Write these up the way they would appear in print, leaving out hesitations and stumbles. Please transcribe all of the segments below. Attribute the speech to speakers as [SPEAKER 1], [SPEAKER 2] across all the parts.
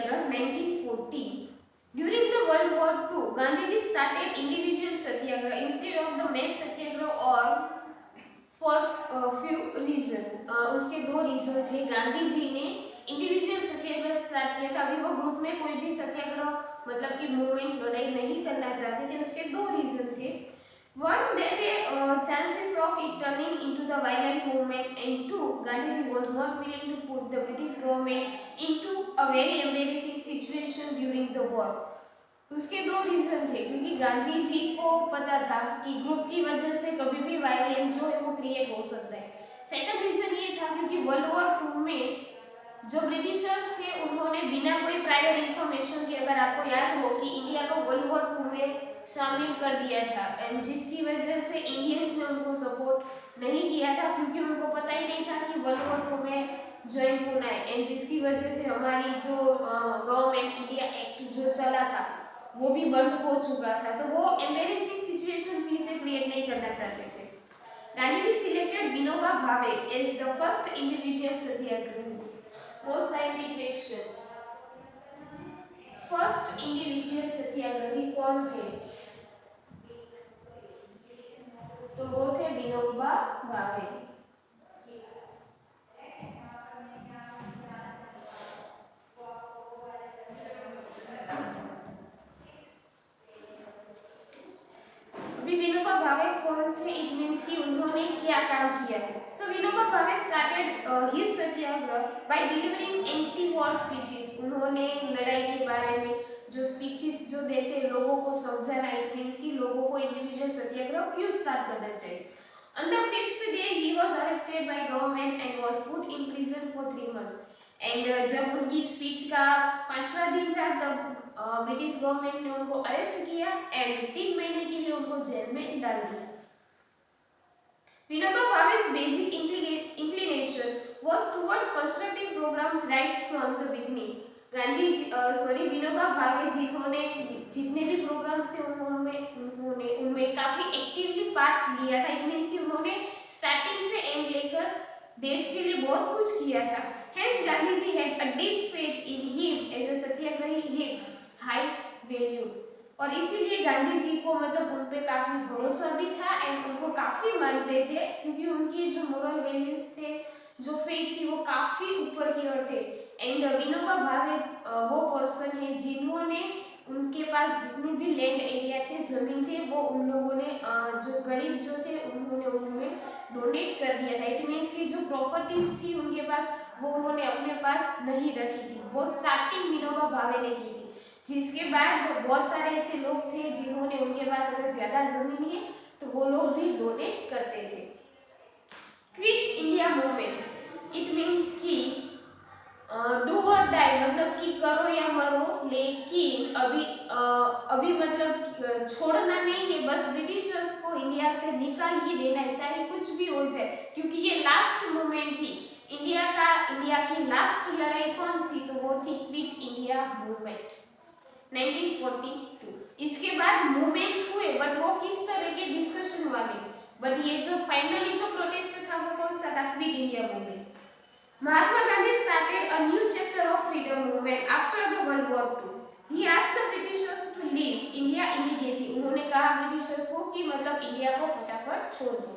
[SPEAKER 1] Satyagraha 1940 during the World War II Gandhiji started individual satyagraha instead of the mass satyagraha or for few reasons उसके दो reason थे गांधी जी ने individual सत्याग्रह start किया था अभी वो ग्रुप में कोई भी सत्याग्रह मतलब कि मूवमेंट लड़ाई नहीं करना चाहते थे उसके दो रीजन थे one there were chances of it turning into the violent movement and two Gandhiji was not willing to put the British government into a very embarrassing situation during the war उसके दो reason थे क्योंकि गांधी जी को पता था कि group की वजह से कभी भी वायलेंस जो है वो क्रिएट हो सकता है सेकंड रीजन ये था क्योंकि वर्ल्ड वॉर 2 में जो ब्रिटिशर्स थे उन्होंने बिना कोई प्रायर इंफॉर्मेशन के अगर आपको याद हो कि इंडिया को वर्ल्ड वॉर 2 में शामिल कर दिया था एंड जिसकी वजह से इंडियंस ने उनको सपोर्ट नहीं किया था क्योंकि उनको पता ही नहीं था कि वर्ल्ड वॉर 2 में ज्वाइन होना है एंड जिसकी वजह से हमारी जो गवर्नमेंट इंडिया एक्ट जो चला था वो भी बंद हो चुका था तो वो एम्बैरेसिंग सिचुएशन फिर से क्रिएट नहीं करना चाहते थे Gandhi ji selected Vinoba Bhave as the first individual satyagrahi most timely question first individual satyagrahi कौन थे तो वो थे विनोबा भावे विनोबा भावे कौन थे इट मींस कि उन्होंने क्या काम किया है so Vinoba Bhave started his satyagraha by delivering anti war speeches उन्होंने लड़ाई के बारे में जो स्पीचेस जो देते लोगों को समझाना इट मींस कि लोगों को इंडिविजुअल सत्याग्रह क्यों स्टार्ट करना चाहिए on the 5th day he was arrested by government and was put in prison for 3 months and जब उनकी स्पीच का 5वां दिन था तब ब्रिटिश गवर्नमेंट ने उनको अरेस्ट किया एंड 3 महीने के लिए उनको जेल में डाल दिया Vinoba भावे's basic inclination was towards constructive programs right from the beginning Gandhi Vinoba Bhave जिन्होंने जितने भी प्रोग्राम्स थे उन्होंने उनमें काफी एक्टिवली पार्ट लिया था इट मींस कि उन्होंने स्टार्टिंग से एंड लेकर देश के लिए बहुत कुछ किया था hence Gandhi ji had a deep faith in him as a Satyagrahi him high value और इसीलिए गांधी जी को मतलब उन पे काफी भरोसा भी था एंड उनको काफी मानते थे क्योंकि उनकी जो मोरल वैल्यूज थे जो फेथ थी वो काफी ऊपर की ओर थे एंड विनोबा भावे वो पर्सन है जिन्होंने उनके पास जितने भी लैंड एरिया थे जमीन थे वो उन लोगों ने जो गरीब जो थे उन्होंने उनमें डोनेट कर दिया था इट मींस कि जो प्रॉपर्टीज थी उनके पास वो उन्होंने अपने पास नहीं रखी थी वो स्टार्टिंग विनोबा भावे ने की थी जिसके बाद बहुत सारे ऐसे लोग थे जिन्होंने उनके पास अगर ज्यादा जमीन है तो वो लोग भी डोनेट करते थे quit India movement it means कि डू और डाई मतलब कि करो या मरो लेकिन अभी मतलब छोड़ना नहीं है बस ब्रिटिशर्स को इंडिया से निकाल ही देना है चाहे कुछ भी हो जाए क्योंकि ये लास्ट मूवमेंट थी इंडिया की लास्ट लड़ाई कौन सी तो वो थी क्विट इंडिया मूवमेंट 1942 इसके बाद मूवमेंट हुए बट वो किस तरह के डिस्कशन वाले बट ये जो फाइनली जो प्रोटेस्ट था वो कौन सा था quit India movement Mahatma Gandhi started a new chapter of freedom movement after the World War II. He asked the Britishers to leave India immediately. उन्होंने कहा ब्रिटिशर्स को कि मतलब इंडिया को फटाफट छोड़ दो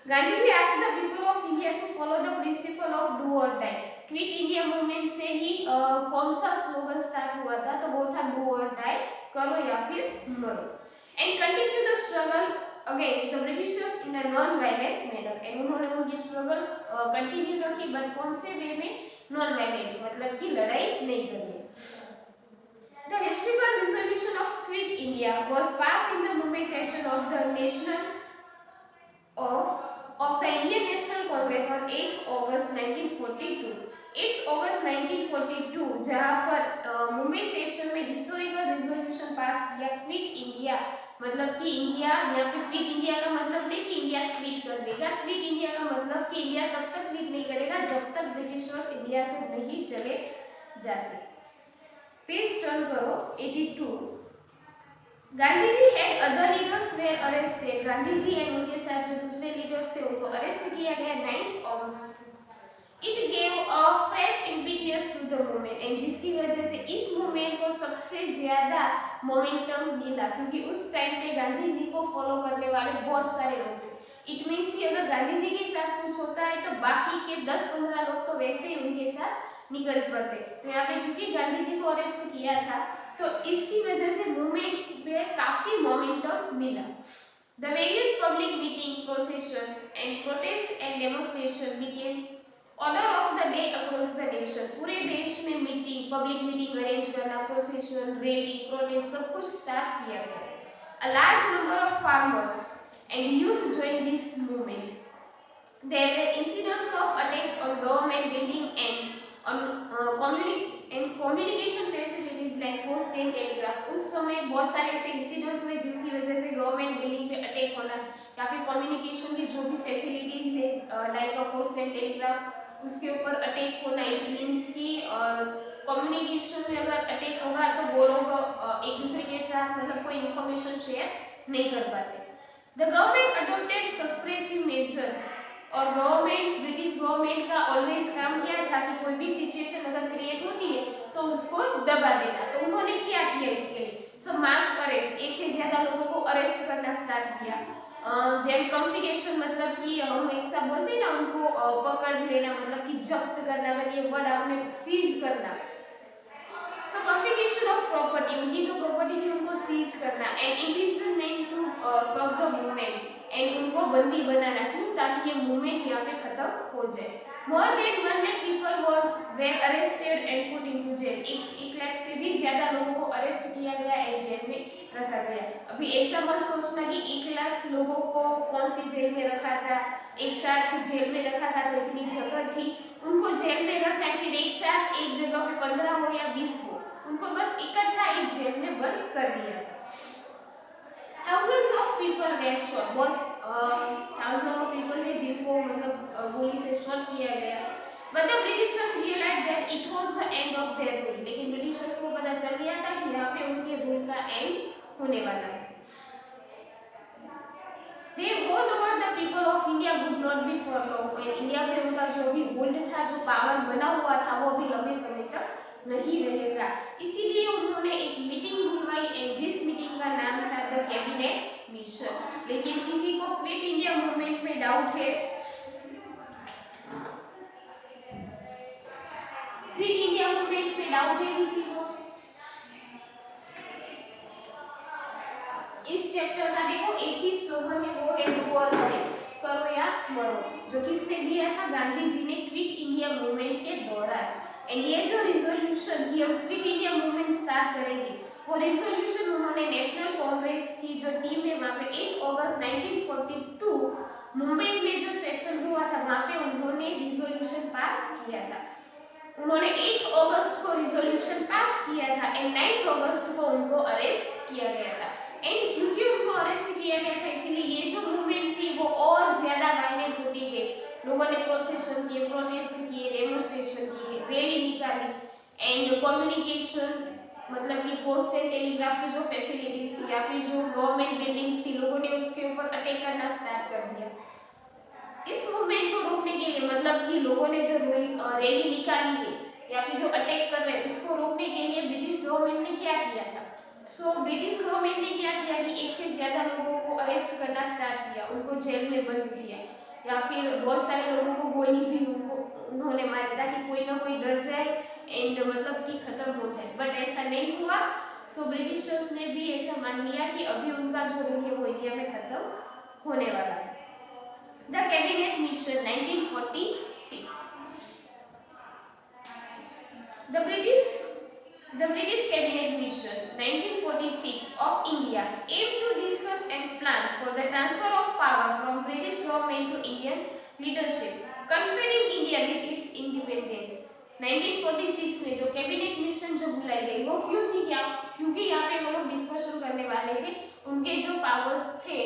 [SPEAKER 1] Gandhi ji asked the people of India to follow the principle of do or die. Quit India movement से ही कौन सा स्लोगन स्टार्ट हुआ था तो वो था डू और डाई करो या फिर मरो and continue the struggle against the Britishers in a non violent manner and उन्होंने उनकी स्ट्रगल कंटिन्यू रखी बट कौन से वे में नॉन वायलेंट मतलब कि लड़ाई नहीं करनी the historical resolution of quit India was pass in the Mumbai session of the national of the Indian National Congress on 8 August 1942 8 अगस्त 1942 जहां पर मुंबई सेशन में हिस्टोरिकल रिजोल्यूशन पास किया क्विट इंडिया मतलब कि इंडिया यहाँ पे क्विट इंडिया का मतलब नहीं कि इंडिया क्विट कर देगा क्विट इंडिया का मतलब कि इंडिया तब तक क्विट नहीं करेगा जब तक ब्रिटिशर्स इंडिया से नहीं चले जाते पेज टर्न करो 82 Gandhi ji and other leaders were arrested Gandhi ji and उनके साथ जो दूसरे लीडर्स थे उनको अरेस्ट किया गया 9 अगस्त it gave a fresh impetus to the movement and जिसकी वजह से इस मूवमेंट को सबसे ज्यादा मोमेंटम मिला, क्योंकि उस टाइम पे गांधी जी को फॉलो करने वाले बहुत सारे लोग थे। इट मीन्स कि अगर गांधी जी के साथ कुछ होता है तो बाकी के 10-15 लोग तो वैसे ही उनके साथ निकल पड़ते। तो यहाँ पे क्योंकि गांधी जी को अरेस्ट किया था तो इसकी वजह से मूवमेंट में काफी मोमेंटम मिला। The various public meeting, procession and protest and demonstration became order of the day across the nation। पूरे देश में मीटिंग, पब्लिक मीटिंग अरेंज करना, प्रोसेशन, रैली, प्रोटेस्ट सब कुछ स्टार्ट किया गया। A large number of farmers and youth joined this movement। There were incidents of attacks on government building and on communication facilities like post and telegraph। उस समय बहुत सारे ऐसे इंसिडेंट हुए जिसकी वजह से गवर्नमेंट बिल्डिंग पे अटैक होना या फिर कम्युनिकेशन की जो भी फैसिलिटीज है लाइक पोस्ट एंड टेलीग्राफ उसके ऊपर अटैक होना। इट मीन्स कि कम्युनिकेशन में अगर अटैक होगा तो वो लोग एक दूसरे के साथ मतलब कोई इंफॉर्मेशन शेयर नहीं कर पाते। The government adopted suspensive measure और गवर्नमेंट ब्रिटिश गवर्नमेंट का ऑलवेज काम क्या था कि कोई भी सिचुएशन अगर क्रिएट होती है तो उसको दबा देना। तो उन्होंने क्या किया इसके लिए, सो मास अरेस्ट, एक से ज्यादा लोगों को अरेस्ट करना स्टार्ट किया। देन कॉन्फिगेशन मतलब कि हम ऐसा बोलते हैं ना उनको पकड़ लेना मतलब कि जब्त करना, अगर ये वर्ड आपने सीज करना। सो कॉन्फिगेशन ऑफ प्रॉपर्टी, उनकी जो प्रॉपर्टी थी उनको सीज करना and imprisonment to curb the movement एंड उनको बंदी बनाना, क्यों, ताकि ये मूवमेंट यहाँ पे खत्म हो जाए। More than 1 lakh people were arrested and put into jail. 1 lakh से भी ज्यादा लोगों को अरेस्ट किया गया एंड जेल में रखा गया। अभी ऐसा मत सोचना कि 1 लाख लोगों को कौन सी जेल में रखा था, एक साथ जेल में रखा था तो इतनी जगह थी, उनको जेल में रखना है फिर एक साथ एक जगह पे 15 हो या 20 हो, उनको बस इकट्ठा एक जेल में बंद कर दिया था। Thousands of people were shot, बहुत thousands of people थे जिनको मतलब गोली से शॉट किया गया। But the Britishers realized that it was the end of their rule। लेकिन ब्रिटिशर्स को पता चल गया था कि यहाँ पे उनके रूल का एंड होने वाला है। They hold over the people of India would not be for long। और इंडिया पे उनका जो भी होल्ड था, जो पावर बना हुआ था, वो भी लंबे समय तक नहीं रहेगा। इसीलिए उन्होंने एक मीटिंग बुलवाई एंड जिस मीटिंग का नाम था द कैबिनेट मिशन। लेकिन किसी को क्विट इंडिया मूवमेंट में डाउट है? क्विट इंडिया मूवमेंट में डाउट है किसी को? इस चैप्टर का देखो एक ही स्लोगन है, वो है डू और डाई, करो या मरो, जो किसने दिया था, गांधी जी ने क्विट इंडिया मूवमेंट के दौरान। एंड ये जो रिजोल्यूशन की हम क्विट इंडिया मूवमेंट स्टार्ट करेंगे, वो रिजोल्यूशन उन्होंने नेशनल कांग्रेस की जो टीम है वहाँ पे 8 अगस्त 1942 मुंबई में जो सेशन हुआ था वहाँ पे उन्होंने रिजोल्यूशन पास किया था। उन्होंने 8 अगस्त को रिजोल्यूशन पास किया था एंड 9 अगस्त को उनको अरेस्ट किया गया था। एंड क्योंकि उनको अरेस्ट किया गया था इसीलिए ये जो मूवमेंट थी वो और ज्यादा वायलेंट होती गई। लोगों ने प्रोसेशन किए, प्रोटेस्ट किए, डेमोन्स्ट्रेशन किए, रैली निकाली एंड कम्युनिकेशन मतलब कि पोस्ट एंड टेलीग्राफ की जो फैसिलिटीज थी या फिर जो गवर्नमेंट बिल्डिंग्स थी, लोगों ने उसके ऊपर अटैक करना स्टार्ट कर दिया। इस मूवमेंट को रोकने के लिए मतलब कि लोगों ने जो रैली निकाली है या फिर जो अटैक कर रहे हैं उसको रोकने के लिए ब्रिटिश गवर्नमेंट ने क्या किया था? ब्रिटिश गवर्नमेंट ने क्या किया कि एक से ज्यादा लोगों को अरेस्ट करना स्टार्ट किया, उनको जेल में बंद किया या फिर बहुत सारे लोगों को गोली भी उन्होंने मारा ताकि कोई ना कोई डर जाए एंड मतलब कि खत्म हो जाए। बट ऐसा नहीं हुआ। ब्रिटिशर्स ने भी ऐसा मान लिया कि अभी उनका जो रूल है वो इंडिया में खत्म होने वाला है। The cabinet mission 1946। The British Cabinet Mission 1946 of India aimed to discuss and plan for the transfer of power from British government to Indian leadership, conferring India with its independence। 1946 में जो cabinet mission जो बुलाई गई वो क्यों थी? क्या क्योंकि यहाँ पे वो लोग डिस्कशन करने वाले थे, उनके जो पावर्स थे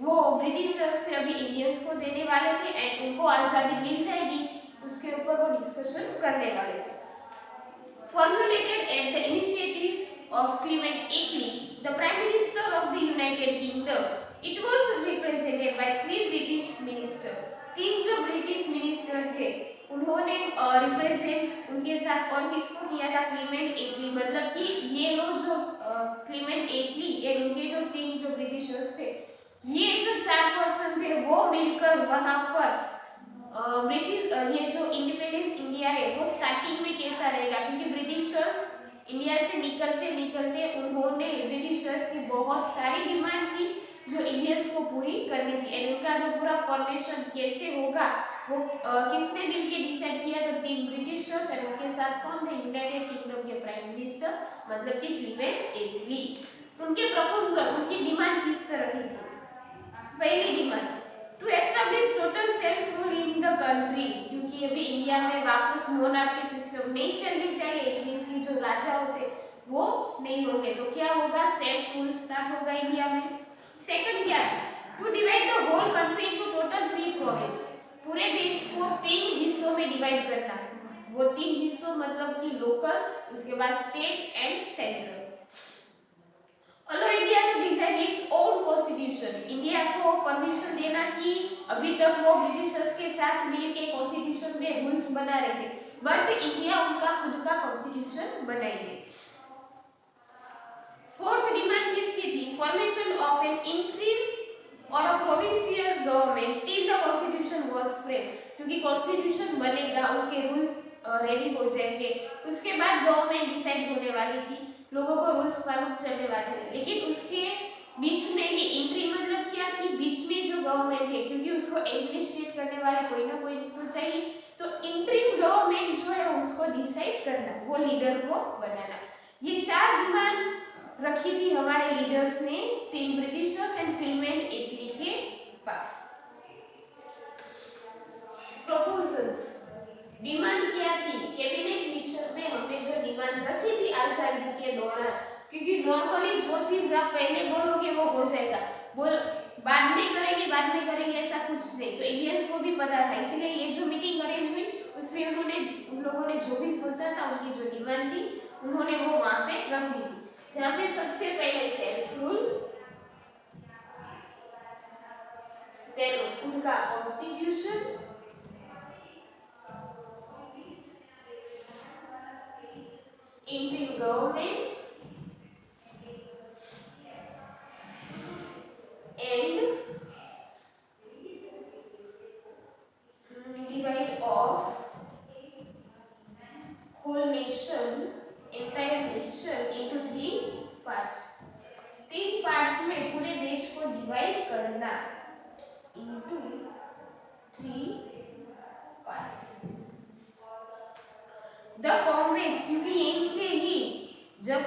[SPEAKER 1] वो ब्रिटिशर्स से अभी इंडियंस को देने वाले थे एंड उनको आज़ादी मिल जाएगी, उसके ऊपर वो डिस्कशन करने वाले थे। Formulated at the initiative of Clement Attlee, the Prime Minister of the United Kingdom, it was represented by 3 British ministers। 3 जो ब्रिटिश मिनिस्टर थे उन्होंने रिप्रेजेंट उनके साथ और किसको किया था, क्लीमेंट एटली। मतलब कि ये लोग जो क्लीमेंट एटली एंड उनके जो 3 जो ब्रिटिशर्स थे, ये जो 4 पर्सन थे वो मिलकर वहां पर ब्रिटिश ये जो इंडिपेंडेंस इंडिया है वो स्टार्टिंग में कैसा रहेगा, क्योंकि ब्रिटिशर्स इंडिया से निकलते निकलते उन्होंने ब्रिटिशर्स की बहुत सारी डिमांड थी जो इंडियंस को पूरी करनी थी। एंड उनका जो पूरा फॉर्मेशन कैसे होगा वो किसने मिलके डिसाइड किया, तो 3 ब्रिटिशर्स एंड उनके साथ कौन थे, यूनाइटेड किंगडम के प्राइम मिनिस्टर मतलब कि क्लीमेंट एटली। उनके प्रपोजल, उनकी डिमांड किस तरह की थी। पहली demand, to establish total self rule in the country, क्योंकि अभी इंडिया में वापस मोनार्ची सिस्टम नहीं चलनी चाहिए, इसलिए जो राजा होते वो नहीं होंगे, तो क्या होगा, सेल्फ रूल स्टार्ट होगा इंडिया में। सेकंड क्या था, to divide the whole country into total 3 province, पूरे देश को 3 हिस्सों में डिवाइड करना। वो 3 हिस्सों मतलब कि लोकल, उसके बाद state and central. Allow India to decide its own constitution, India को परमिशन देना कि अभी तक वो ब्रिटिशर्स के साथ मिलके कॉन्स्टिट्यूशन में रूल्स बना रहे थे, बट इंडिया उनका खुद का कॉन्स्टिट्यूशन बनाएंगे। फोर्थ डिमांड किसकी थी, फॉर्मेशन ऑफ एन इंटरिम और अ provincial government till the constitution was frame, क्योंकि कॉन्स्टिट्यूशन बनेगा, उसके रूल्स रेडी हो जाएंगे, उसके बाद गवर्नमेंट डिसाइड होने वाली थी, लोगों को रूल्स मालूम चलने वाले थे, लेकिन उसके बीच में ही इंट्री मतलब क्या कि बीच में जो गवर्नमेंट है, क्योंकि उसको एडमिनिस्ट्रेट करने वाले कोई ना कोई तो चाहिए, तो इंट्रीम गवर्नमेंट जो है उसको डिसाइड करना, वो लीडर को बनाना। ये 4 डिमांड रखी थी हमारे लीडर्स ने 3 ब्रिटिशर्स एंड क्लीमेंट एटली के पास। प्रपोजल्स, डिमांड क्या थी, कैबिनेट मिशन में हमने जो डिमांड रखी थी आजादी के दौरान, क्योंकि नॉर्मली जो चीज आप पहले बोलोगे वो हो जाएगा, बोल बाद में करेंगे ऐसा कुछ नहीं, तो इंडियंस को भी पता था, इसीलिए ये जो मीटिंग अरेंज हुई उसमें उन लोगों ने जो भी सोचा था, उनकी जो डिमांड थी उन्होंने वो वहां पे रख दी थी, जहाँ पे सबसे पहले सेल्फ रूल, देन उनका constitution, interim government and divide of whole nation, entire nation into 3 parts। 3 parts में पूरे देश को डिवाइड करना into 3 parts। द कांग्रेस, क्योंकि यहीं से ही जब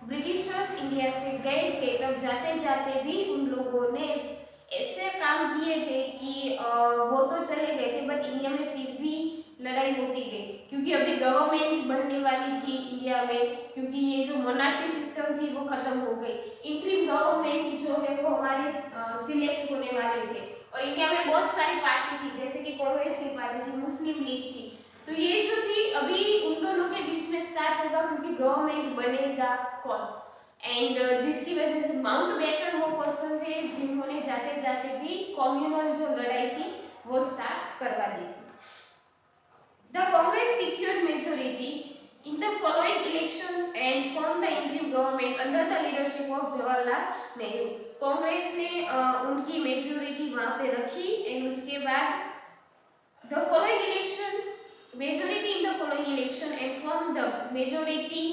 [SPEAKER 1] ब्रिटिशर्स इंडिया से गए थे तब जाते जाते भी उन लोगों ने ऐसे काम किए थे कि वो तो चले गए थे बट इंडिया में फिर भी लड़ाई होती गई, क्योंकि अभी गवर्नमेंट बनने वाली थी इंडिया में, क्योंकि ये जो मोनार्ची सिस्टम थी वो खत्म हो गई, इंटरिम गवर्नमेंट जो है वो हमारे सिलेक्ट होने वाले थे, और इंडिया में बहुत सारी पार्टी थी, जैसे कि कांग्रेस की पार्टी थी, मुस्लिम लीग थी, तो ये जो थी अभी उन दोनों के बीच में स्टार्ट होगा, क्योंकि गवर्नमेंट बनेगा कौन, एंड जिसकी वजह से माउंटबेटन वो पर्सन थे जिन्होंने जाते जाते भी कम्युनल जो लड़ाई थी वो स्टार्ट करवा दी थी। The Congress secured majority in the following elections and form the interim government under the leadership of Jawaharlal Nehru. Congress ने उनकी मेजॉरिटी वहां पे रखी एंड उसके बाद the following election majority in the following election and form the majority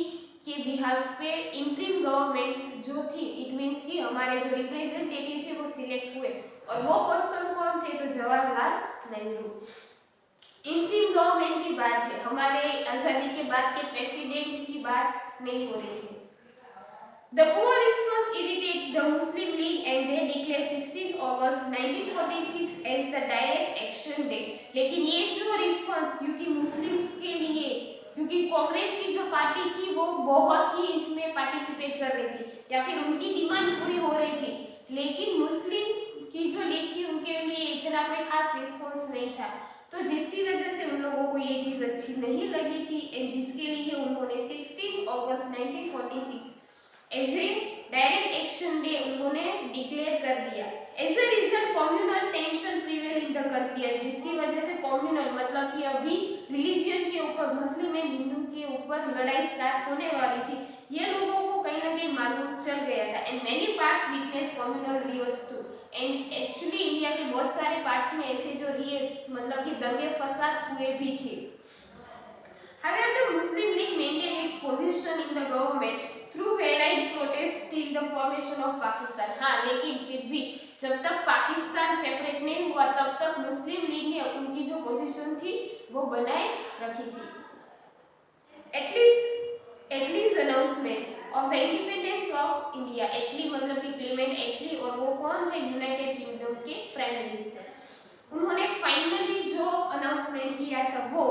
[SPEAKER 1] के बिहाफ पे interim government जो थी, इट मींस कि हमारे जो रिप्रेजेंटेटिव थे वो सिलेक्ट हुए, और वो पर्सन कौन थे, तो जवाहरलाल नेहरू। इंटरिम गवर्नमेंट की बात है, हमारे आजादी के बाद के प्रेसिडेंट की बात नहीं हो रही है। The poor response irritated the Muslim League and they declared 16th August 1946 as the direct action day। लेकिन ये जो रिस्पॉन्स, क्योंकि मुस्लिम्स के लिए, क्योंकि कांग्रेस की जो पार्टी थी वो बहुत ही इसमें पार्टिसिपेट कर रही थी या फिर उनकी डिमांड पूरी हो रही थी, लेकिन मुस्लिम की जो लीग थी उनके लिए इतना कोई खास रिस्पॉन्स नहीं था, तो जिसकी वजह से उन लोगों को ये चीज़ अच्छी नहीं लगी थी, जिसके लिए उन्होंने 16 अगस्त 1946 as a direct action day उन्होंने डिक्लेयर कर दिया। As a result communal tension prevail in the country, जिसकी वजह से कम्युनल मतलब कि अभी रिलीजियन के ऊपर, मुस्लिम एंड हिंदू के ऊपर लड़ाई स्टार्ट होने वाली थी, ये लोगों को कहीं ना कहीं मालूम चल गया था। And many parts witness communal revolts too, and actually India के बहुत सारे पार्ट्स में ऐसे जो रिए मतलब कि दंगे फसाद हुए भी थे। However, the Muslim League maintained its position in the government through allied protest till the formation of Pakistan. हाँ, लेकिन फिर भी जब तक पाकिस्तान सेपरेट नहीं हुआ तब तक मुस्लिम लीग ने उनकी जो पोजीशन थी वो बनाए रखी थी। Attlee's announcement of the independence of India, Attlee मतलब कि क्लेमेंट एटली, और वो कौन है, यूनाइटेड किंगडम के प्राइम मिनिस्टर। उन्होंने फाइनली जो अनाउंसमेंट किया था वो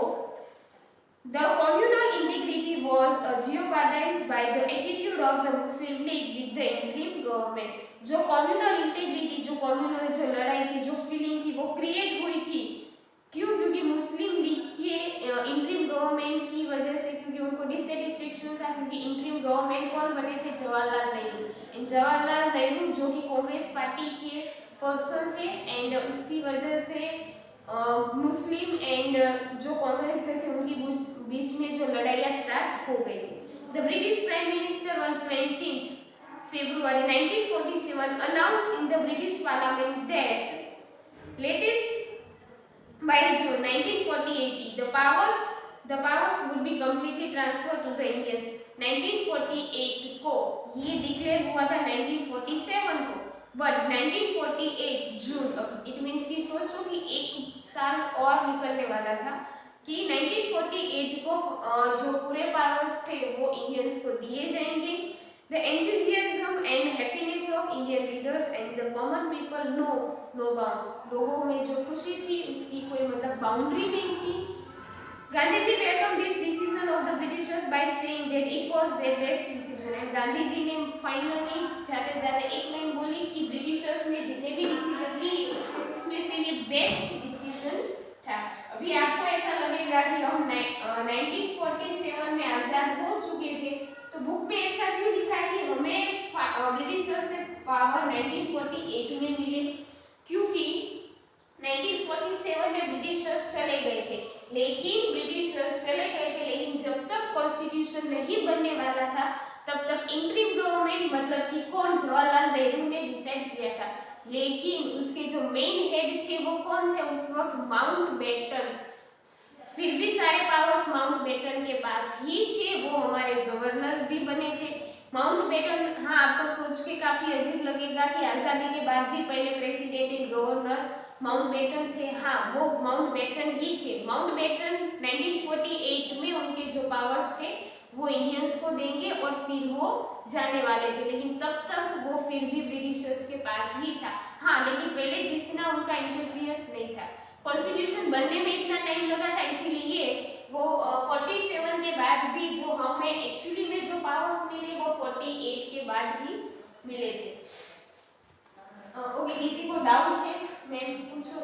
[SPEAKER 1] The communal integrity was jeopardized by the attitude of the Muslim League with the interim government. जो communal integrity, जो communal जो लड़ाई थी, जो feeling थी, वो create हुई थी। क्यों? क्योंकि मुस्लिम लीग के इंटरिम गवर्नमेंट की वजह से, क्योंकि उनको डिससेटिस्फेक्शन था, क्योंकि इंटरिम गवर्नमेंट कौन बने थे, जवाहरलाल नेहरू। जवाहरलाल नेहरू जो कि कांग्रेस पार्टी के पर्सन थे, एंड उसकी वजह से मुस्लिम एंड जो कांग्रेस जो थे उनकी बीच में जो लड़ाइयाँ स्टार्ट हो गई थी। The British prime minister on 20 February 1947 announced in the British Parliament that latest by June 1948 the powers would be completely transferred to the Indians। 1948 को ये डिक्लेयर हुआ था 1947 को, बट 1948 जून, इट मीन्स कि सोचो कि एक साल और निकलने वाला था कि 1948 को जो पूरे पावर्स थे वो इंडियंस को दिए जाएंगे। The enthusiasm and happiness of Indian leaders and the common people know bounds, लोगों में जो खुशी थी उसकी कोई मतलब बाउंड्री नहीं थी। Gandhi ji welcome this decision of the britishers by saying that it was their best decision. And Gandhi ji ने फाइनली जाते जाते एक लाइन बोली कि ब्रिटिशर्स ने जितने भी डिसीजन लिए उसमें से ये बेस्ट डिसीजन था। अभी आपको ऐसा लगेगा कि हम 1947 में आजाद हो चुके थे, तो बुक में ऐसा क्यों लिखा है कि हमें ब्रिटिशर्स से पावर 1948 में मिले, क्योंकि 1947 में ब्रिटिशर्स चले गए थे, लेकिन जब तक कॉन्स्टिट्यूशन नहीं बनने वाला था तब तक इंटरिम गवर्नमेंट मतलब कि कौन, जवाहरलाल नेहरू ने डिसाइड किया था। लेकिन उसके जो मेन हेड थे वो कौन थे उस वक्त, माउंटबेटन। फिर भी सारे पावर्स माउंटबेटन के पास ही थे, वो हमारे गवर्नर भी बने थे माउंटबेटन। हाँ, आपको सोच के काफी अजीब लगेगा कि आजादी के बाद भी पहले प्रेसिडेंट एंड गवर्नर माउंटबेटन थे। हाँ, वो माउंटबेटन ही थे। माउंटबेटन 1948 में उनके जो पावर्स थे वो इंडियंस को देंगे और फिर वो जाने वाले थे, लेकिन तब तक वो फिर भी ब्रिटिशर्स के पास ही था। हाँ, लेकिन पहले जितना उनका इंटरफियर नहीं था। कॉन्स्टिट्यूशन बनने में इतना टाइम लगा था, इसीलिए वो 47 के बाद भी जो हमें एक्चुअली में जो पावर्स मिले वो 48 के बाद ही मिले थे। ओके, किसी को डाउट है? मैं पूछो।